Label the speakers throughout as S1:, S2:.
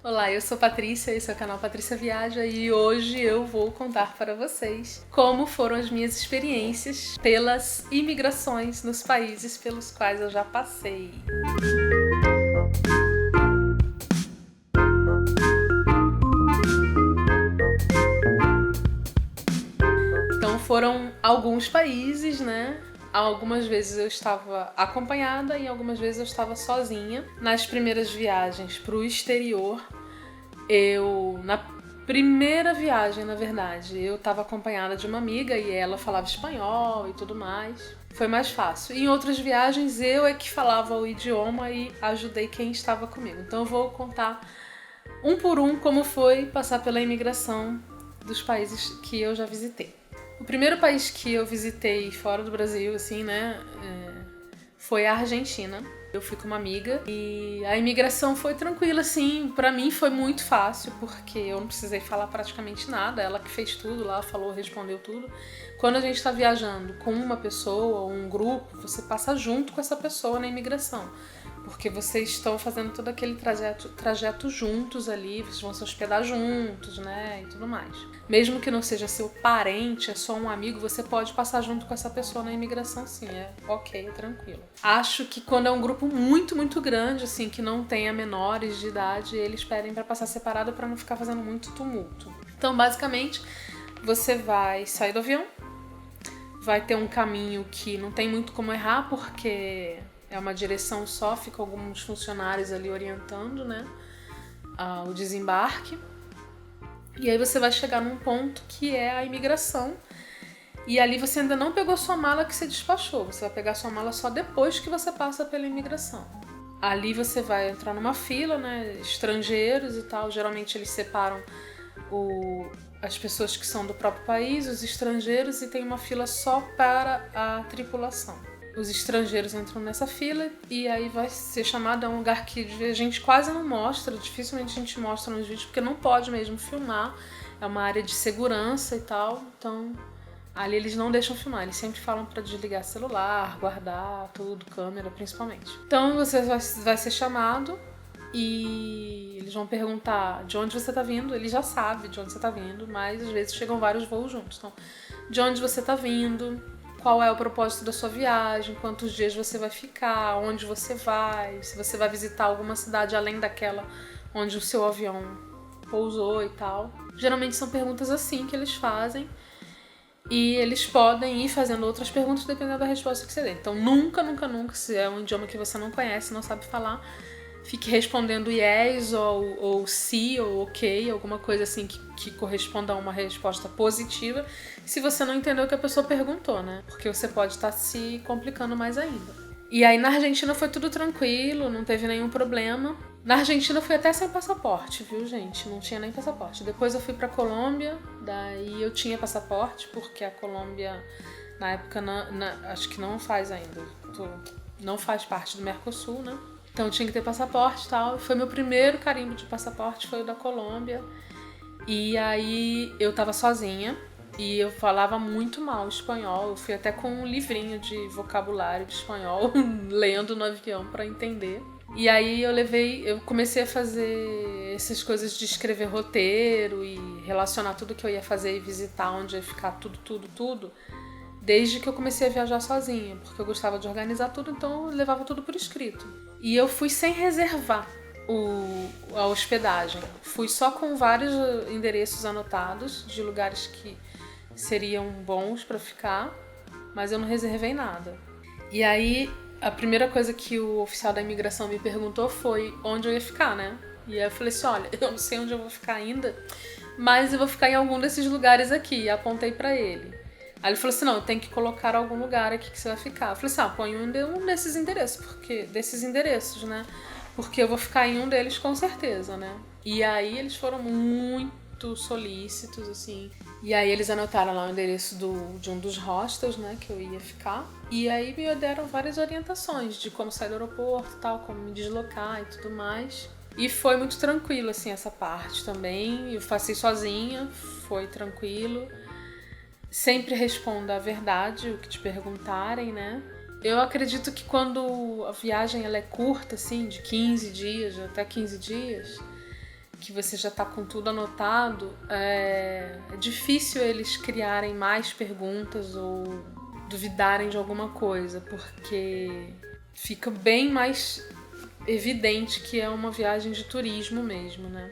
S1: Olá, eu sou Patrícia, esse é o canal Patrícia Viaja e hoje eu vou contar para vocês como foram as minhas experiências pelas imigrações nos países pelos quais eu já passei. Então foram alguns países, né? Algumas vezes eu estava acompanhada e algumas vezes eu estava sozinha. Nas primeiras viagens para o exterior, na primeira viagem, na verdade, eu estava acompanhada de uma amiga e ela falava espanhol e tudo mais. Foi mais fácil. Em outras viagens, eu é que falava o idioma e ajudei quem estava comigo. Então eu vou contar um por um como foi passar pela imigração dos países que eu já visitei. O primeiro país que eu visitei fora do Brasil, assim, né, foi a Argentina. Eu fui com uma amiga e a imigração foi tranquila, assim. Pra mim foi muito fácil, porque eu não precisei falar praticamente nada. Ela que fez tudo lá, falou, respondeu tudo. Quando a gente tá viajando com uma pessoa ou um grupo, você passa junto com essa pessoa na imigração. Porque vocês estão fazendo todo aquele trajeto juntos ali, vocês vão se hospedar juntos, né, e tudo mais. Mesmo que não seja seu parente, é só um amigo, você pode passar junto com essa pessoa na imigração, sim, é ok, é tranquilo. Acho que quando é um grupo muito, muito grande, assim, que não tenha menores de idade, eles pedem para passar separado para não ficar fazendo muito tumulto. Então, basicamente, você vai sair do avião, vai ter um caminho que não tem muito como errar, porque é uma direção só, ficam alguns funcionários ali orientando, né, o desembarque. E aí você vai chegar num ponto que é a imigração. E ali você ainda não pegou sua mala que você despachou. Você vai pegar sua mala só depois que você passa pela imigração. Ali você vai entrar numa fila, né, estrangeiros e tal. Geralmente eles separam as pessoas que são do próprio país, os estrangeiros, e tem uma fila só para a tripulação. Os estrangeiros entram nessa fila e aí vai ser chamado a um lugar que a gente quase não mostra, dificilmente a gente mostra nos vídeos, porque não pode mesmo filmar, é uma área de segurança e tal, então ali eles não deixam filmar, eles sempre falam para desligar celular, guardar tudo, câmera principalmente. Então você vai ser chamado e eles vão perguntar de onde você tá vindo, ele já sabe de onde você tá vindo, mas às vezes chegam vários voos juntos, então de onde você tá vindo, qual é o propósito da sua viagem, quantos dias você vai ficar, onde você vai, se você vai visitar alguma cidade além daquela onde o seu avião pousou e tal. Geralmente são perguntas assim que eles fazem e eles podem ir fazendo outras perguntas dependendo da resposta que você der. Então nunca, se é um idioma que você não conhece, não sabe falar, fique respondendo yes ou sim ou ok, alguma coisa assim que corresponda a uma resposta positiva, se você não entendeu o que a pessoa perguntou, né? Porque você pode estar se complicando mais ainda. E aí na Argentina foi tudo tranquilo, não teve nenhum problema. Na Argentina eu fui até sem passaporte, viu, gente? Não tinha nem passaporte. Depois eu fui pra Colômbia, daí eu tinha passaporte, porque a Colômbia, na época, acho que não faz ainda. Não faz parte do Mercosul, né? Então eu tinha que ter passaporte e tal. Foi meu primeiro carimbo de passaporte, foi o da Colômbia. E aí eu tava sozinha e eu falava muito mal espanhol. Eu fui até com um livrinho de vocabulário de espanhol, lendo no avião pra entender. E aí eu comecei a fazer essas coisas de escrever roteiro e relacionar tudo que eu ia fazer e visitar, onde ia ficar tudo. Desde que eu comecei a viajar sozinha, porque eu gostava de organizar tudo, então eu levava tudo por escrito. E eu fui sem reservar a hospedagem. Fui só com vários endereços anotados de lugares que seriam bons pra ficar, mas eu não reservei nada. E aí, a primeira coisa que o oficial da imigração me perguntou foi onde eu ia ficar, né? E aí eu falei assim, olha, eu não sei onde eu vou ficar ainda, mas eu vou ficar em algum desses lugares aqui. E apontei pra ele. Aí ele falou assim, não, tem que colocar algum lugar aqui que você vai ficar. Eu falei assim, põe um desses endereços, né? Porque eu vou ficar em um deles com certeza, né? E aí eles foram muito solícitos, assim. E aí eles anotaram lá o endereço de um dos hostels, né, que eu ia ficar. E aí me deram várias orientações de como sair do aeroporto, tal, como me deslocar e tudo mais. E foi muito tranquilo, assim, essa parte também. Eu passei sozinha, foi tranquilo. Sempre responda a verdade, o que te perguntarem, né? Eu acredito que quando a viagem ela é curta, assim, de 15 dias, até 15 dias, que você já tá com tudo anotado, é difícil eles criarem mais perguntas ou duvidarem de alguma coisa, porque fica bem mais evidente que é uma viagem de turismo mesmo, né?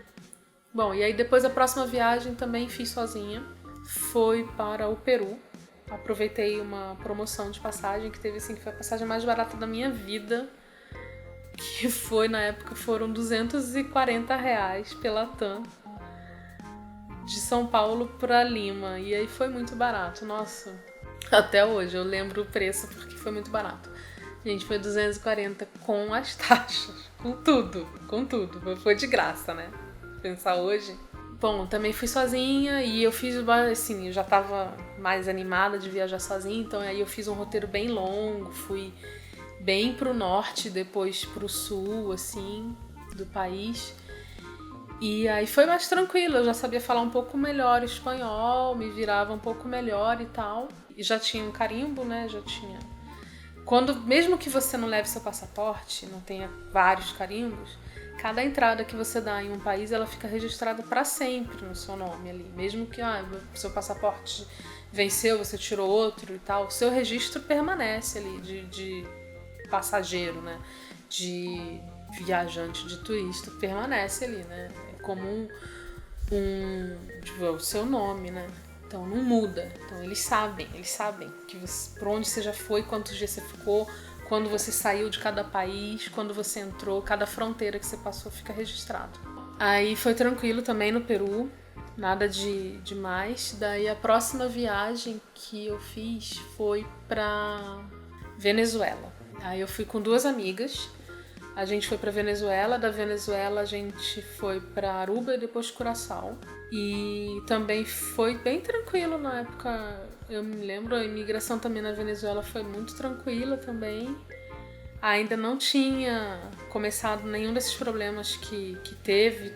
S1: Bom, e aí depois a próxima viagem também fiz sozinha. Foi para o Peru. Aproveitei uma promoção de passagem que teve assim, que foi a passagem mais barata da minha vida. Que foi, na época, foram R$ 240 pela TAM. De São Paulo para Lima. E aí foi muito barato, nossa. Até hoje eu lembro o preço porque foi muito barato. Gente, foi 240 com as taxas. Com tudo, com tudo. Foi de graça, né? Pensar hoje. Bom, também fui sozinha e eu fiz, assim, eu já tava mais animada de viajar sozinha, então aí eu fiz um roteiro bem longo, fui bem pro norte, depois pro sul, assim, do país. E aí foi mais tranquilo, eu já sabia falar um pouco melhor espanhol, me virava um pouco melhor e tal. E já tinha um carimbo, né, já tinha... mesmo que você não leve seu passaporte, não tenha vários carimbos, cada entrada que você dá em um país, ela fica registrada para sempre no seu nome ali. Mesmo que seu passaporte venceu, você tirou outro e tal, o seu registro permanece ali de passageiro, né? De viajante, de turista, permanece ali, né? É como tipo, o seu nome, né? Então não muda. Então eles sabem que por onde você já foi, quantos dias você ficou, quando você saiu de cada país, quando você entrou, cada fronteira que você passou fica registrado. Aí foi tranquilo também no Peru, nada de demais. Daí a próxima viagem que eu fiz foi pra Venezuela. Aí eu fui com 2 amigas. A gente foi pra Venezuela, da Venezuela a gente foi pra Aruba e depois Curaçao. E também foi bem tranquilo na época, eu me lembro, a imigração também na Venezuela foi muito tranquila também. Ainda não tinha começado nenhum desses problemas que teve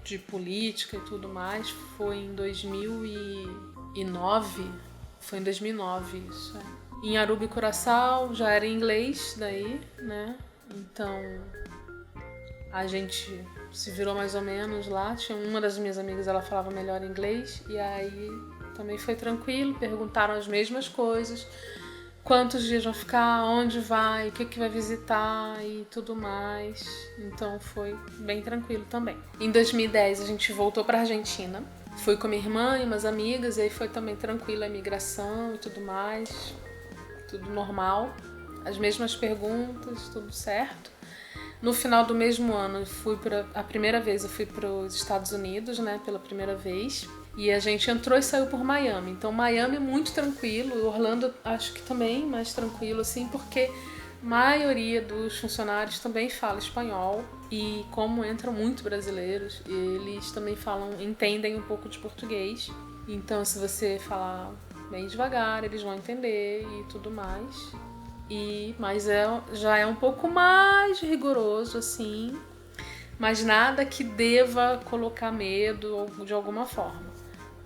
S1: de política e tudo mais. Foi em 2009, foi em 2009 isso. Em Aruba e Curaçao já era em inglês daí, né? Então a gente se virou mais ou menos lá. Tinha uma das minhas amigas, ela falava melhor inglês. E aí também foi tranquilo, perguntaram as mesmas coisas. Quantos dias vão ficar, onde vai, o que vai visitar e tudo mais. Então foi bem tranquilo também. Em 2010 a gente voltou pra Argentina. Fui com minha irmã e umas amigas, e aí foi também tranquilo a imigração e tudo mais. Tudo normal. As mesmas perguntas, tudo certo. No final do mesmo ano, a primeira vez eu fui para os Estados Unidos, né, pela primeira vez. E a gente entrou e saiu por Miami. Então Miami é muito tranquilo, Orlando acho que também mais tranquilo, assim, porque a maioria dos funcionários também fala espanhol. E como entram muito brasileiros, eles também entendem um pouco de português. Então se você falar bem devagar, eles vão entender e tudo mais. Mas já é um pouco mais rigoroso, assim, mas nada que deva colocar medo de alguma forma.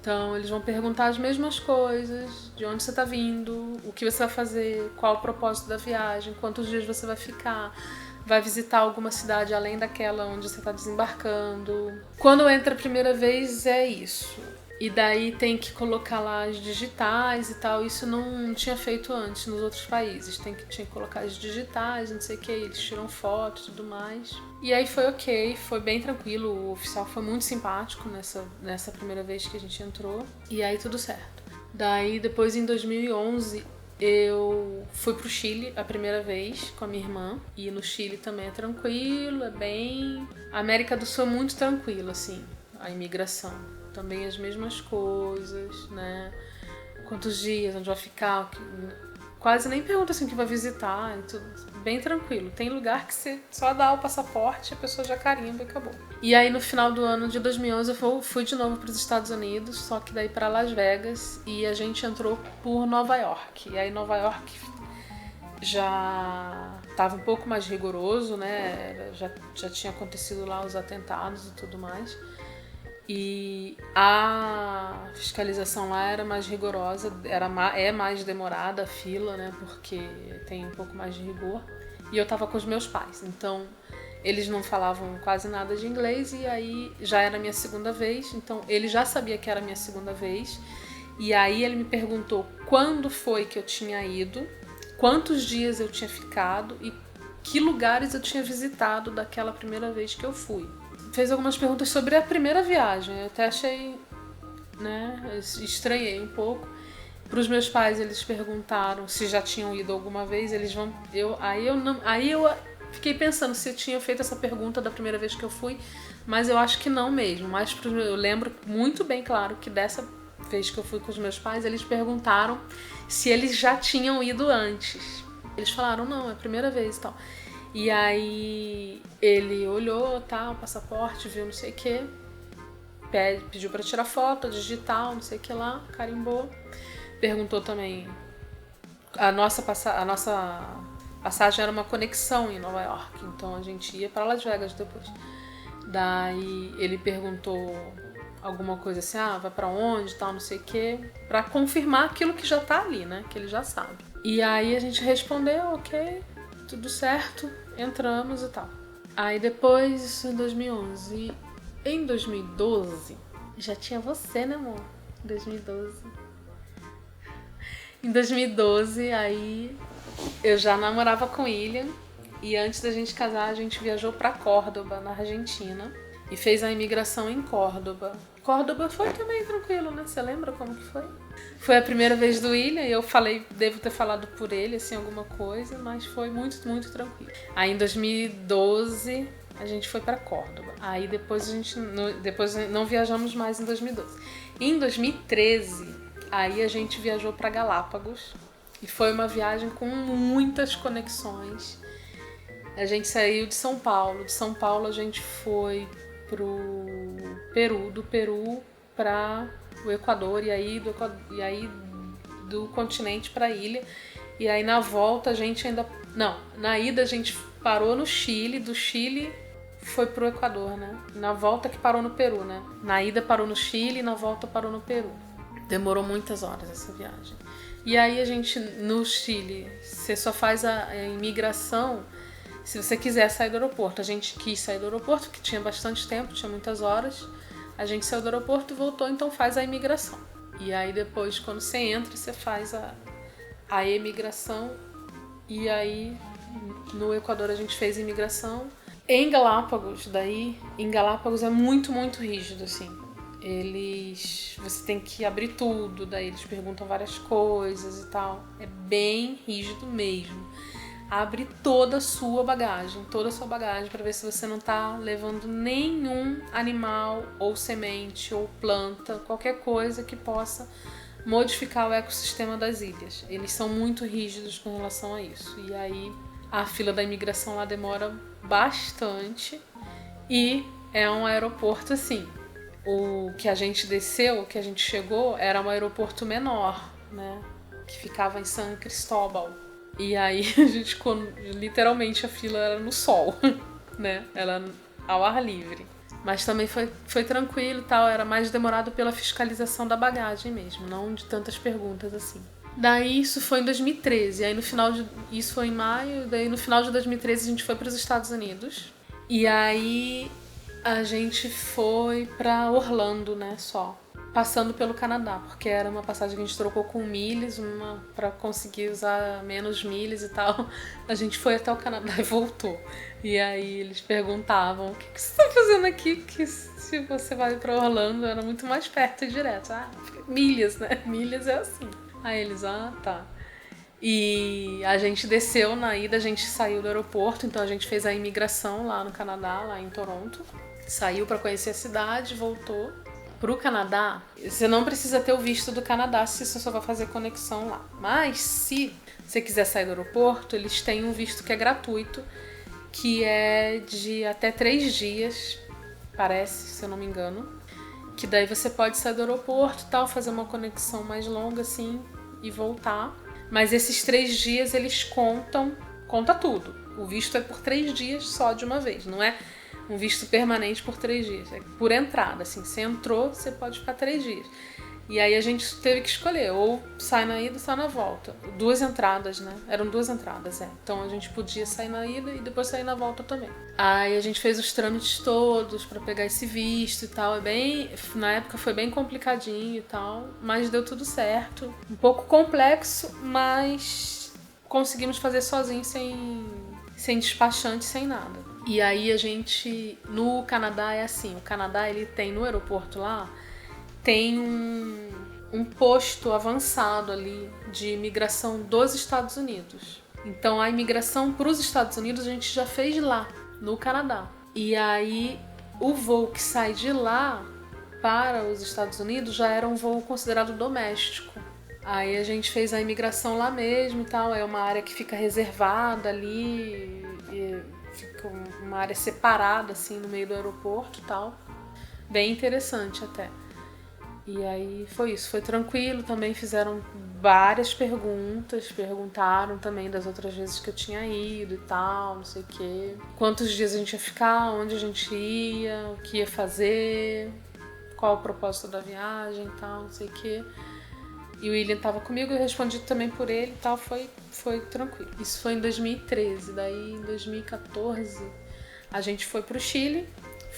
S1: Então eles vão perguntar as mesmas coisas, de onde você está vindo, o que você vai fazer, qual o propósito da viagem, quantos dias você vai ficar, vai visitar alguma cidade além daquela onde você está desembarcando. Quando entra a primeira vez é isso. E daí tem que colocar lá as digitais e tal. Isso não tinha feito antes nos outros países. Tinha que colocar as digitais, não sei o que. Eles tiram foto e tudo mais. E aí foi ok, foi bem tranquilo. O oficial foi muito simpático nessa primeira vez que a gente entrou. E aí tudo certo. Daí depois em 2011 eu fui pro Chile a primeira vez com a minha irmã. E no Chile também é tranquilo, é bem... A América do Sul é muito tranquila, assim, a imigração. Também as mesmas coisas, né? Quantos dias, onde vai ficar, quase nem pergunta assim o que vai visitar, e tudo bem tranquilo. Tem lugar que você só dá o passaporte, a pessoa já carimba e acabou. E aí no final do ano de 2011 eu fui de novo para os Estados Unidos, só que daí para Las Vegas, e a gente entrou por Nova York. E aí Nova York já estava um pouco mais rigoroso, né? Já tinha acontecido lá os atentados e tudo mais. E a fiscalização lá era mais rigorosa, é mais demorada a fila, né? Porque tem um pouco mais de rigor. E eu tava com os meus pais, então Eles não falavam quase nada de inglês e aí já era a minha segunda vez, então ele já sabia que era a minha segunda vez. E aí ele me perguntou quando foi que eu tinha ido, quantos dias eu tinha ficado e que lugares eu tinha visitado daquela primeira vez que eu fui. Fez algumas perguntas sobre a primeira viagem, eu até achei, né, estranhei um pouco. Para os meus pais, eles perguntaram se já tinham ido alguma vez, aí eu fiquei pensando se eu tinha feito essa pergunta da primeira vez que eu fui, mas eu acho que não mesmo. Mas eu lembro muito bem claro que dessa vez que eu fui com os meus pais, eles perguntaram se eles já tinham ido antes. Eles falaram, não, é a primeira vez e tal. E aí ele olhou, tal, o passaporte, viu não sei o que, pediu para tirar foto, digital, não sei o que lá, carimbou. Perguntou também, a nossa passagem era uma conexão em Nova York, então a gente ia para Las Vegas depois. Daí ele perguntou alguma coisa assim, vai pra onde, tal, não sei o quê, pra confirmar aquilo que já tá ali, né, que ele já sabe. E aí a gente respondeu, ok, tudo certo, entramos e tal. Aí depois, isso em 2011, em 2012, já tinha você, né, amor? 2012. Em 2012, aí eu já namorava com o William e antes da gente casar a gente viajou pra Córdoba, na Argentina, e fez a imigração em Córdoba. Córdoba foi também tranquilo, né? Você lembra como que foi? Foi a primeira vez do William e eu falei, devo ter falado por ele, assim, alguma coisa, mas foi muito, muito tranquilo. Aí em 2012 a gente foi pra Córdoba. Aí depois não viajamos mais em 2012. Em 2013 aí a gente viajou para Galápagos e foi uma viagem com muitas conexões. A gente saiu de São Paulo. De São Paulo a gente foi pro Peru, do Peru para o Equador e aí do continente para a ilha. E aí na volta a gente na ida a gente parou no Chile, do Chile foi pro Equador, né? Na volta que parou no Peru, né? Na ida parou no Chile e na volta parou no Peru. Demorou muitas horas essa viagem. E aí a gente, no Chile, você só faz a imigração se você quiser sair do aeroporto. A gente quis sair do aeroporto, porque tinha bastante tempo, tinha muitas horas. A gente saiu do aeroporto e voltou, então faz a imigração. E aí depois, quando você entra, você faz a imigração. E aí, no Equador, a gente fez a imigração. Em Galápagos é muito, muito rígido, assim. Você tem que abrir tudo, daí eles perguntam várias coisas e tal. É bem rígido mesmo. Abre toda a sua bagagem para ver se você não tá levando nenhum animal ou semente ou planta, qualquer coisa que possa modificar o ecossistema das ilhas. Eles são muito rígidos com relação a isso. E aí a fila da imigração lá demora bastante e é um aeroporto assim. O que a gente desceu, o que a gente chegou, era um aeroporto menor, né? Que ficava em San Cristóbal. E aí a gente, literalmente, a fila era no sol, né? Ela ao ar livre. Mas também foi tranquilo e tal, era mais demorado pela fiscalização da bagagem mesmo, não de tantas perguntas assim. Daí isso foi em 2013, aí isso foi em maio, daí no final de 2013 a gente foi para os Estados Unidos. E aí a gente foi pra Orlando, né, só. Passando pelo Canadá, porque era uma passagem que a gente trocou com milhas, pra conseguir usar menos milhas e tal. A gente foi até o Canadá e voltou. E aí eles perguntavam, o que você tá fazendo aqui? Que se você vai pra Orlando, era muito mais perto e direto. Milhas, né? Milhas é assim. Aí eles, tá. E a gente desceu na ida, a gente saiu do aeroporto, então a gente fez a imigração lá no Canadá, lá em Toronto. Saiu para conhecer a cidade, voltou. Pro Canadá, você não precisa ter o visto do Canadá se você só vai fazer conexão lá. Mas se você quiser sair do aeroporto, eles têm um visto que é gratuito, que é de até 3 dias, parece, se eu não me engano. Que daí você pode sair do aeroporto e tal, fazer uma conexão mais longa assim e voltar. Mas esses 3 dias eles conta tudo. O visto é por 3 dias só de uma vez, não é um visto permanente por 3 dias. É por entrada, assim, você entrou, você pode ficar 3 dias. E aí a gente teve que escolher, ou sai na ida ou sai na volta. 2 entradas, né? Eram 2 entradas, Então a gente podia sair na ida e depois sair na volta também. Aí a gente fez os trâmites todos pra pegar esse visto e tal. Na época foi bem complicadinho e tal, mas deu tudo certo. Um pouco complexo, mas conseguimos fazer sozinho, sem despachante, sem nada. E aí a gente, no Canadá é assim, o Canadá ele tem no aeroporto lá, tem um posto avançado ali de imigração dos Estados Unidos. Então a imigração para os Estados Unidos a gente já fez lá, no Canadá. E aí o voo que sai de lá para os Estados Unidos já era um voo considerado doméstico. Aí a gente fez a imigração lá mesmo e tal, é uma área que fica reservada ali, e fica uma área separada assim no meio do aeroporto e tal. Bem interessante até. E aí foi isso, foi tranquilo, também fizeram várias perguntas, perguntaram também das outras vezes que eu tinha ido e tal, não sei o quê. Quantos dias a gente ia ficar, onde a gente ia, o que ia fazer, qual o propósito da viagem e tal, não sei o quê. E o William tava comigo, eu respondi também por ele e tal, foi tranquilo. Isso foi em 2013, daí em 2014 a gente foi pro Chile.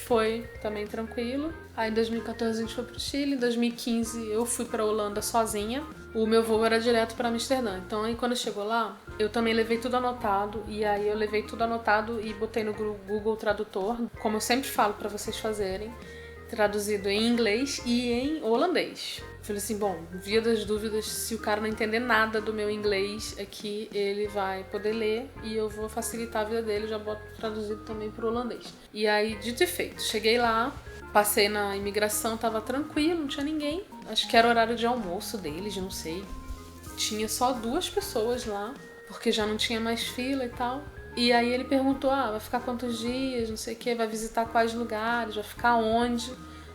S1: Foi também tranquilo. Aí em 2014 a gente foi pro Chile, em 2015 eu fui pra Holanda sozinha. O meu voo era direto pra Amsterdã. Então aí quando chegou lá, eu também levei tudo anotado. E aí eu levei tudo anotado e botei no Google Tradutor, como eu sempre falo pra vocês fazerem, traduzido em inglês e em holandês. Falei assim, bom, via das dúvidas, se o cara não entender nada do meu inglês aqui, ele vai poder ler e eu vou facilitar a vida dele, já boto traduzido também pro holandês. E aí, dito e feito, cheguei lá, passei na imigração, tava tranquilo, não tinha ninguém. Acho que era horário de almoço deles, não sei. Tinha só 2 pessoas lá, porque já não tinha mais fila e tal. E aí ele perguntou, vai ficar quantos dias, não sei o que, vai visitar quais lugares, vai ficar onde?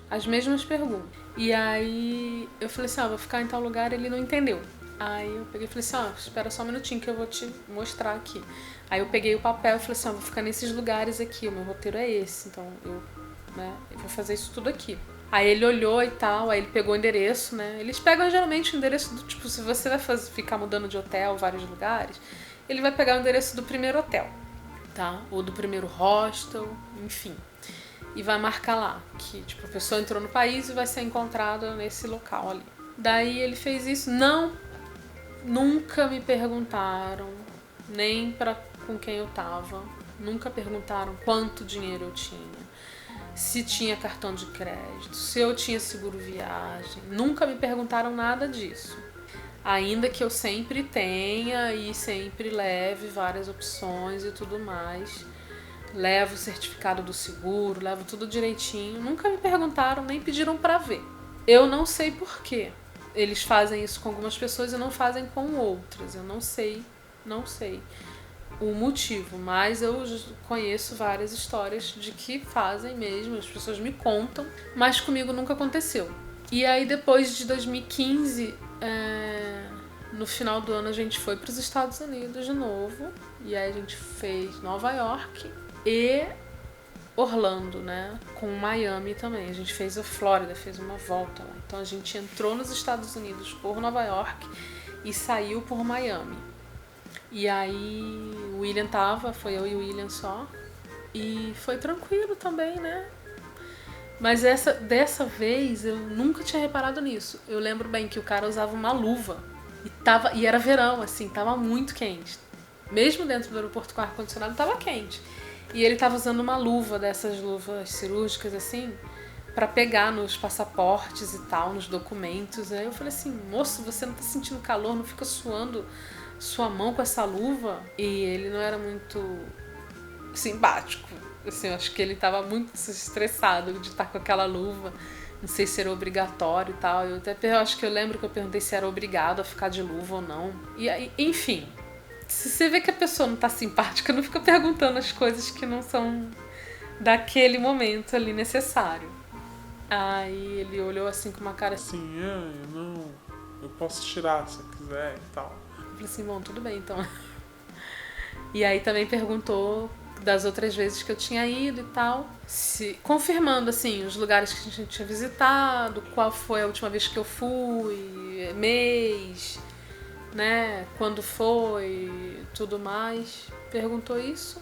S1: As mesmas perguntas. E aí eu falei assim, vou ficar em tal lugar, ele não entendeu. Aí eu peguei e falei assim, espera só um minutinho que eu vou te mostrar aqui. Aí eu peguei o papel e falei assim, vou ficar nesses lugares aqui, o meu roteiro é esse, então eu vou fazer isso tudo aqui. Aí ele olhou e tal, aí ele pegou o endereço, né? Eles pegam geralmente o endereço do tipo, se você vai ficar mudando de hotel, vários lugares, ele vai pegar o endereço do primeiro hotel, tá? Ou do primeiro hostel, enfim. E vai marcar lá que tipo, a pessoa entrou no país e vai ser encontrada nesse local ali. Daí ele fez isso. Nunca me perguntaram, nem com quem eu tava. Nunca perguntaram quanto dinheiro eu tinha, se tinha cartão de crédito, se eu tinha seguro viagem. Nunca me perguntaram nada disso. Ainda que eu sempre tenha e sempre leve várias opções e tudo mais. Levo o certificado do seguro, levo tudo direitinho. Nunca me perguntaram, nem pediram pra ver. Eu não sei por quê. Eles fazem isso com algumas pessoas e não fazem com outras. Eu não sei o motivo, mas eu conheço várias histórias de que fazem mesmo, as pessoas me contam, mas comigo nunca aconteceu. E aí depois de 2015, no final do ano a gente foi para os Estados Unidos de novo, e aí a gente fez Nova York e Orlando, né? Com Miami também. A gente fez a Flórida, fez uma volta lá. Então a gente entrou nos Estados Unidos por Nova York e saiu por Miami. E aí o William foi eu e o William só. E foi tranquilo também, né? Mas dessa vez eu nunca tinha reparado nisso. Eu lembro bem que o cara usava uma luva. E era verão, assim, tava muito quente. Mesmo dentro do aeroporto com ar-condicionado, tava quente. E ele tava usando uma luva, dessas luvas cirúrgicas, assim, pra pegar nos passaportes e tal, nos documentos. Aí eu falei assim, moço, você não tá sentindo calor, não fica suando sua mão com essa luva? E ele não era muito simpático. Assim, eu acho que ele tava muito estressado de estar com aquela luva. Não sei se era obrigatório e tal. Eu acho que eu lembro que eu perguntei se era obrigado a ficar de luva ou não. E aí, enfim, se você vê que a pessoa não tá simpática, não fica perguntando as coisas que não são daquele momento ali necessário. Aí ele olhou assim com uma cara assim,
S2: eu posso tirar se eu quiser e tal.
S1: Eu falei assim, bom, tudo bem então. E aí também perguntou das outras vezes que eu tinha ido e tal, confirmando assim os lugares que a gente tinha visitado, qual foi a última vez que eu fui, mês, né, quando foi, tudo mais. Perguntou isso.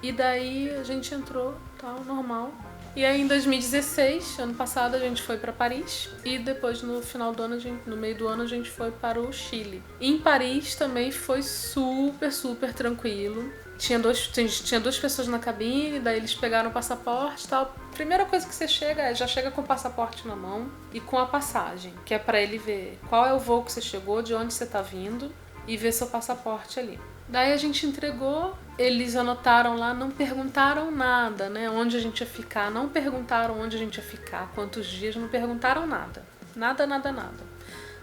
S1: E daí a gente entrou, tal, normal. E aí em 2016, ano passado, a gente foi para Paris. E depois no final do ano, no meio do ano, a gente foi para o Chile. Em Paris também foi super, super tranquilo. Tinha duas pessoas na cabine, daí eles pegaram o passaporte e tal. Primeira coisa que você já chega com o passaporte na mão e com a passagem, que é para ele ver qual é o voo que você chegou, de onde você tá vindo e ver seu passaporte ali. Daí a gente entregou, eles anotaram lá, não perguntaram nada, né? Onde a gente ia ficar, não perguntaram onde a gente ia ficar, quantos dias, não perguntaram nada. Nada, nada, nada.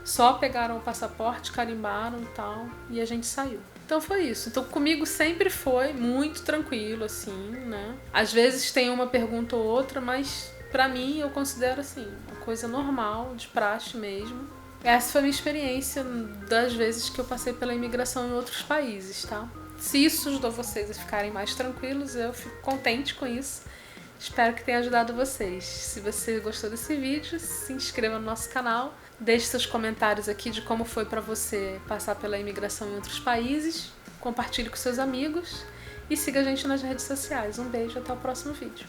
S1: Só pegaram o passaporte, carimbaram e tal, e a gente saiu. Então foi isso. Então comigo sempre foi muito tranquilo, assim, né? Às vezes tem uma pergunta ou outra, mas pra mim eu considero, assim, uma coisa normal, de praxe mesmo. Essa foi a minha experiência das vezes que eu passei pela imigração em outros países, tá? Se isso ajudou vocês a ficarem mais tranquilos, eu fico contente com isso. Espero que tenha ajudado vocês. Se você gostou desse vídeo, se inscreva no nosso canal. Deixe seus comentários aqui de como foi para você passar pela imigração em outros países. Compartilhe com seus amigos. E siga a gente nas redes sociais. Um beijo, até o próximo vídeo.